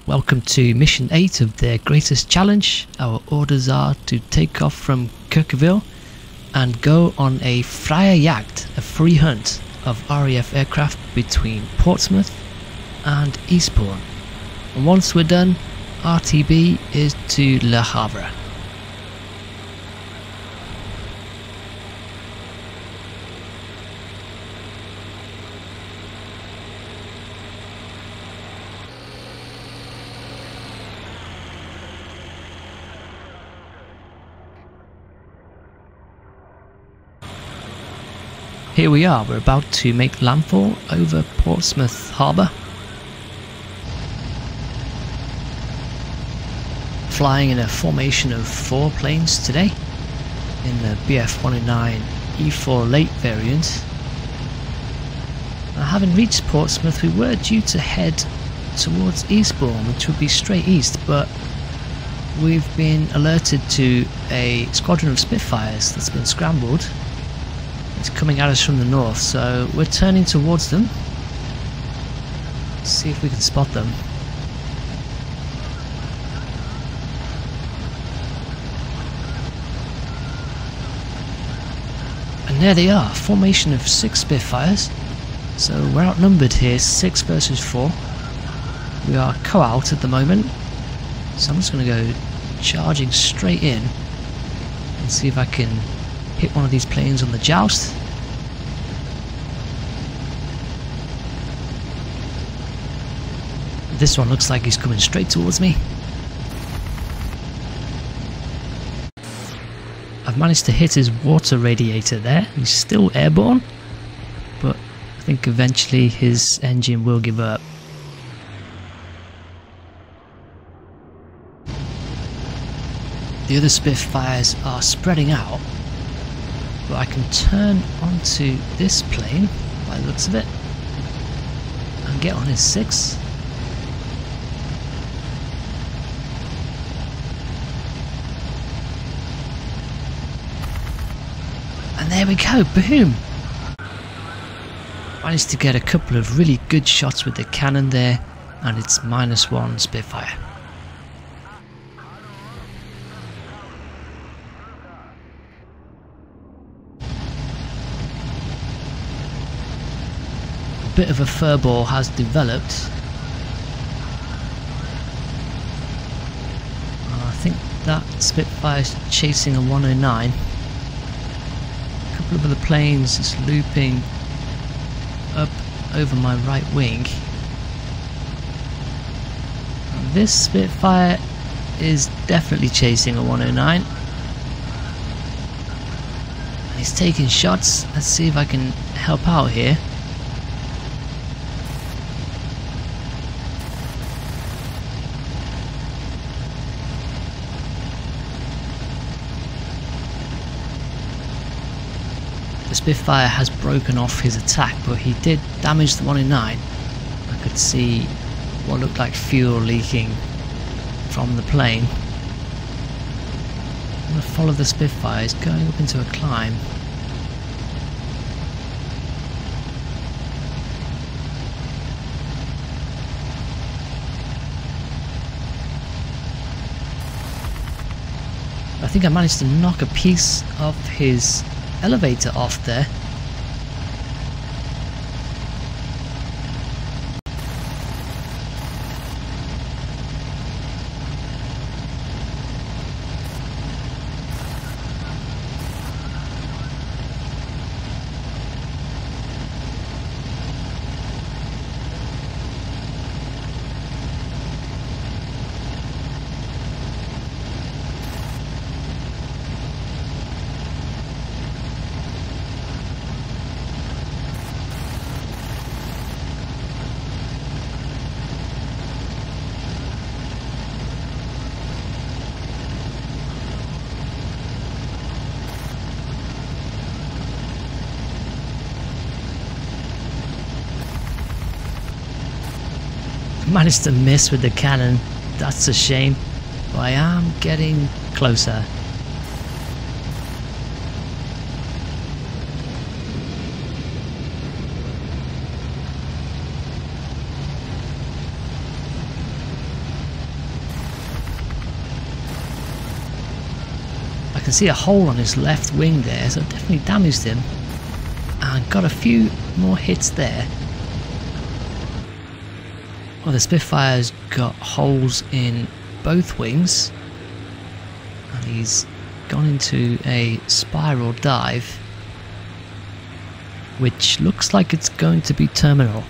Welcome to mission 8 of their greatest challenge. Our orders are to take off from Querqueville and go on a Freie Jagd, a free hunt of RAF aircraft between Portsmouth and Eastbourne. And once we're done, RTB is to Le Havre. Here we are, we're about to make landfall over Portsmouth Harbour. Flying in a formation of 4 planes today in the BF-109 E4 late variant. Now, having reached Portsmouth, we were due to head towards Eastbourne, which would be straight east, but we've been alerted to a squadron of Spitfires that's been scrambled. It's coming at us from the north, so we're turning towards them. Let's see if we can spot them. And there they are, formation of 6 Spitfires. So we're outnumbered here, 6 versus 4. We are co-out at the moment, so I'm just going to go charging straight in and see if I can hit one of these planes on the joust. This one looks like he's coming straight towards me. I've managed to hit his water radiator there. He's still airborne, but I think eventually his engine will give up. The other Spitfires are spreading out, but I can turn onto this plane by the looks of it and get on his 6. And there we go, boom! Managed to get a couple of really good shots with the cannon there, and it's -1 Spitfire. Bit of a furball has developed. I think that Spitfire's chasing a 109. A couple of other planes just looping up over my right wing. And this Spitfire is definitely chasing a 109. And he's taking shots. Let's see if I can help out here. The Spitfire has broken off his attack, but he did damage the 109. I could see what looked like fuel leaking from the plane. I'm going to follow the Spitfires going up into a climb. I think I managed to knock a piece of his elevator off there. Managed to miss with the cannon, that's a shame, but I am getting closer. can see a hole on his left wing there, so definitely damaged him. And got a few more hits there. Well, the Spitfire's got holes in both wings. And he's gone into a spiral dive, which looks like it's going to be terminal.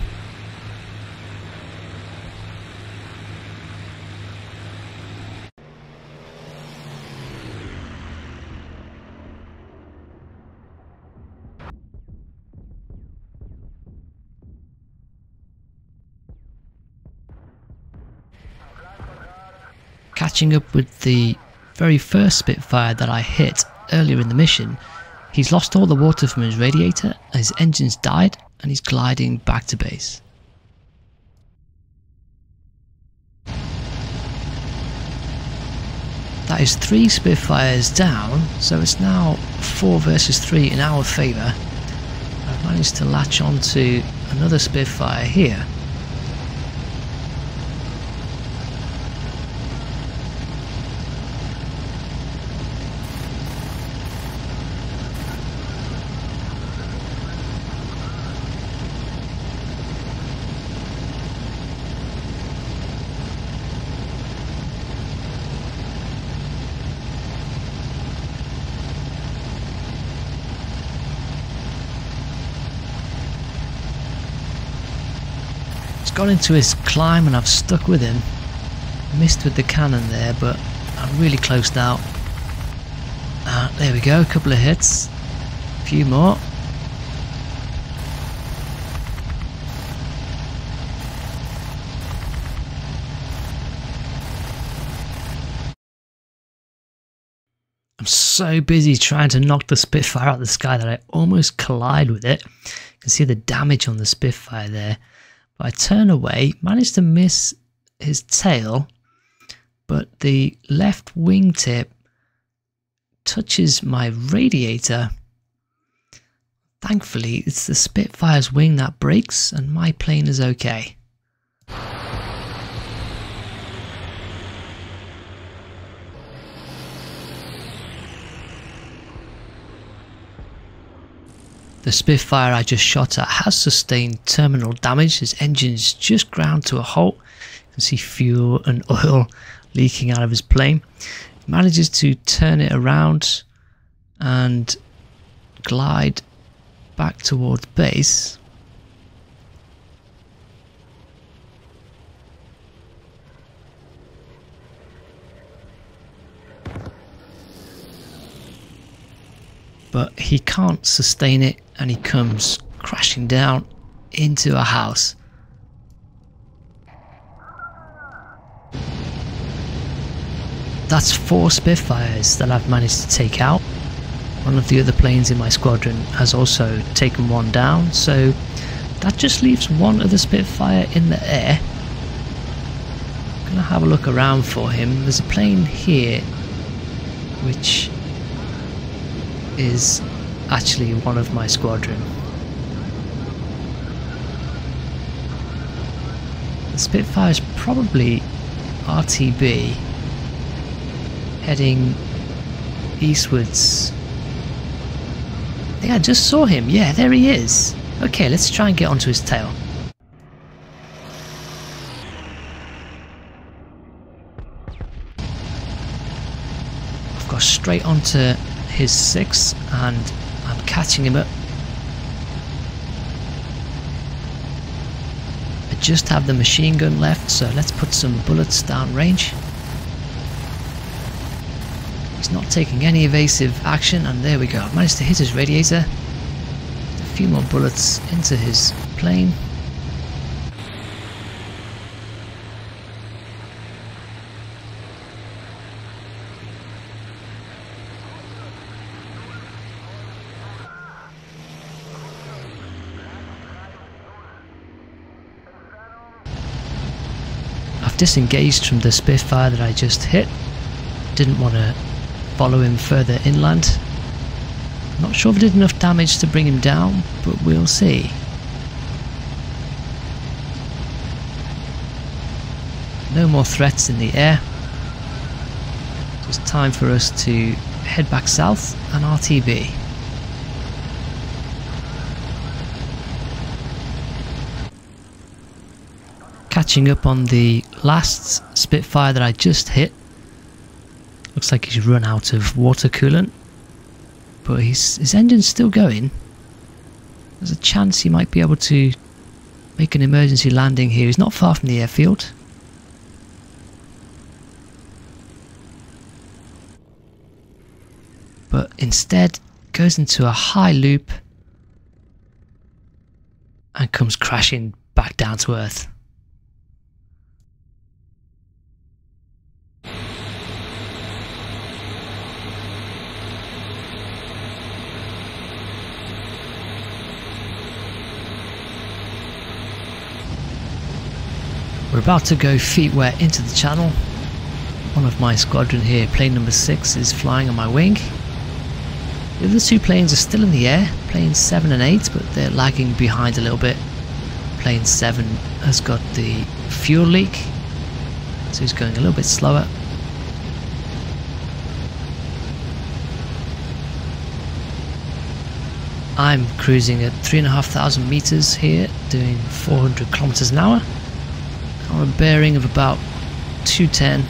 Catching up with the very first Spitfire that I hit earlier in the mission, he's lost all the water from his radiator, his engines died, and he's gliding back to base. That is 3 Spitfires down, so it's now 4 versus 3 in our favour. I've managed to latch onto another Spitfire here. Got into his climb and I've stuck with him. Missed with the cannon there, but I'm really close now. There we go, a couple of hits. A few more. I'm so busy trying to knock the Spitfire out of the sky that I almost collide with it. You can see the damage on the Spitfire there. But I turn away, manage to miss his tail, but the left wingtip touches my radiator. Thankfully, it's the Spitfire's wing that breaks and my plane is okay. The Spitfire I just shot at has sustained terminal damage. His engine's just ground to a halt. You can see fuel and oil leaking out of his plane. He manages to turn it around and glide back towards base. But he can't sustain it and he comes crashing down into a house. That's 4 Spitfires that I've managed to take out. One of the other planes in my squadron has also taken one down, so that just leaves one other Spitfire in the air. I'm gonna have a look around for him. There's a plane here which is actually one of my squadron. The Spitfire is probably RTB heading eastwards. I think I just saw him. Yeah, there he is. Okay, let's try and get onto his tail. I've got straight onto his 6 and I'm catching him up. I just have the machine gun left, so let's put some bullets down range. He's not taking any evasive action, and there we go. I've managed to hit his radiator. A few more bullets into his plane. Disengaged from the Spitfire that I just hit. Didn't want to follow him further inland. Not sure if I did enough damage to bring him down, but we'll see. No more threats in the air. It's time for us to head back south and RTB. Catching up on the last Spitfire that I just hit. Looks like he's run out of water coolant, but his engine's still going. There's a chance he might be able to make an emergency landing here. He's not far from the airfield. But instead goes into a high loop and comes crashing back down to earth. We're about to go feet wet into the channel. One of my squadron here, plane number 6, is flying on my wing. The other two planes are still in the air, planes 7 and 8, but they're lagging behind a little bit. Plane 7 has got the fuel leak, so he's going a little bit slower. I'm cruising at 3,500 meters here, doing 400 kilometers an hour. On a bearing of about 210,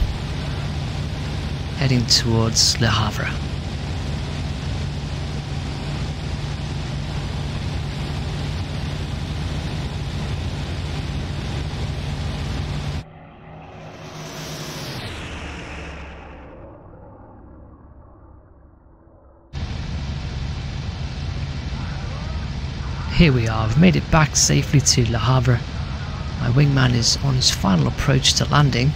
heading towards Le Havre. Here we are, I've made it back safely to Le Havre. My wingman is on his final approach to landing.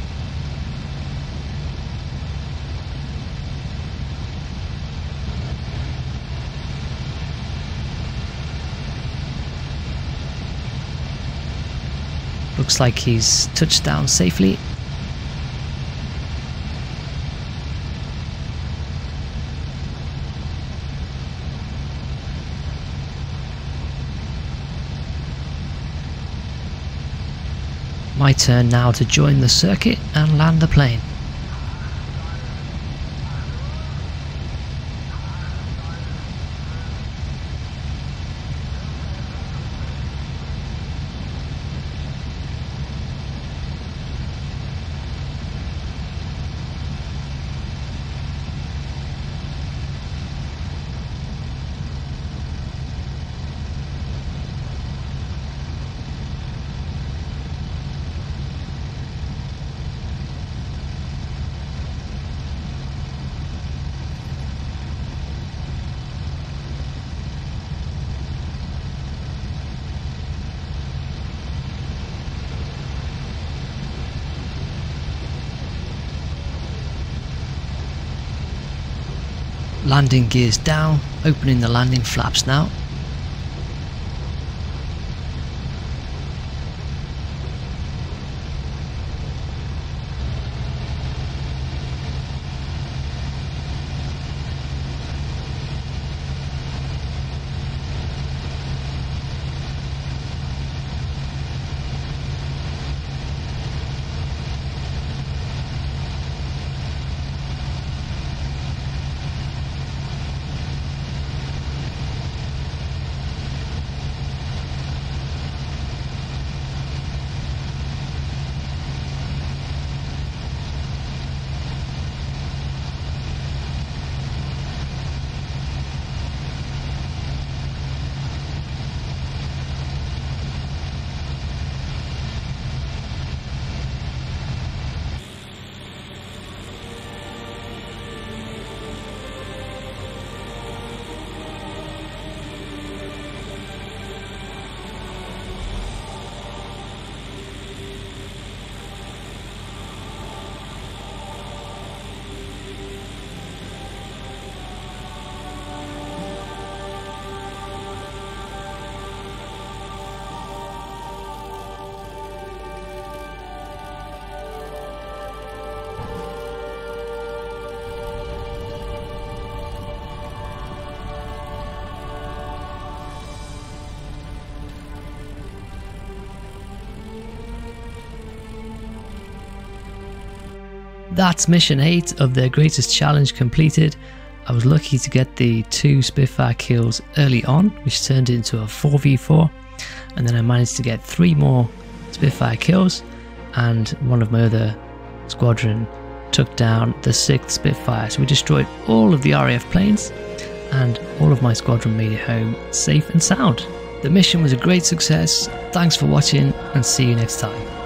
Looks like he's touched down safely. My turn now to join the circuit and land the plane. Landing gears down, opening the landing flaps now. That's mission 8 of their greatest challenge completed. I was lucky to get the 2 Spitfire kills early on, which turned into a 4v4, and then I managed to get 3 more Spitfire kills, and one of my other squadron took down the 6th Spitfire. So we destroyed all of the RAF planes, and all of my squadron made it home safe and sound. The mission was a great success. Thanks for watching, and see you next time.